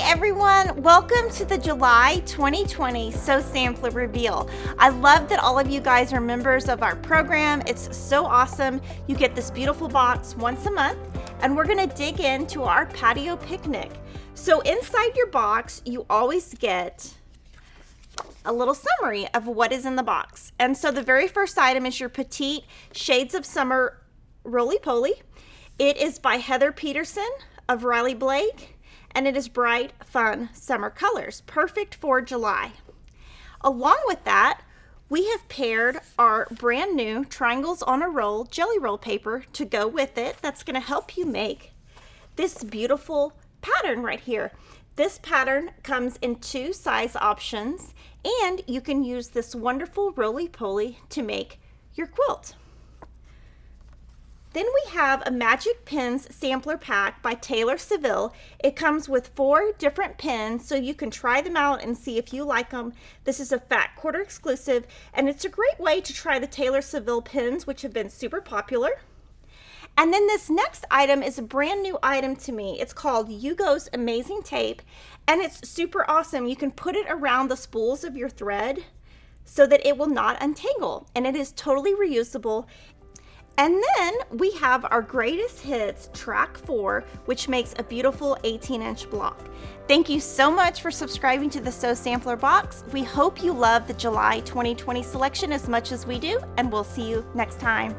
everyone, welcome to the July 2020 Sew Sampler Reveal. I love that all of you guys are members of our program. It's so awesome. You get this beautiful box once a month, and we're going to dig into our patio picnic. So inside your box, you always get a little summary of what is in the box. And so the very first item is your Petite Shades of Summer Roly-Poly. It is by Heather Peterson of Riley Blake, and it is bright, fun summer colors, perfect for July. Along with that, we have paired our brand new Triangles on a Roll jelly roll paper to go with it. That's going to help you make this beautiful pattern right here. This pattern comes in 2 size options, and you can use this wonderful roly-poly to make your quilt. Then we have a Magic Pins Sampler Pack by Taylor Seville. It comes with 4 different pins, so you can try them out and see if you like them. This is a Fat Quarter exclusive, and it's a great way to try the Taylor Seville pins, which have been super popular. And then this next item is a brand new item to me. It's called Hugos Amazing Tape, and it's super awesome. You can put it around the spools of your thread so that it will not untangle, and it is totally reusable. And then we have our Greatest Hits Track 4, which makes a beautiful 18-inch block. Thank you so much for subscribing to the Sew Sampler box. We hope you love the July 2020 selection as much as we do, and we'll see you next time.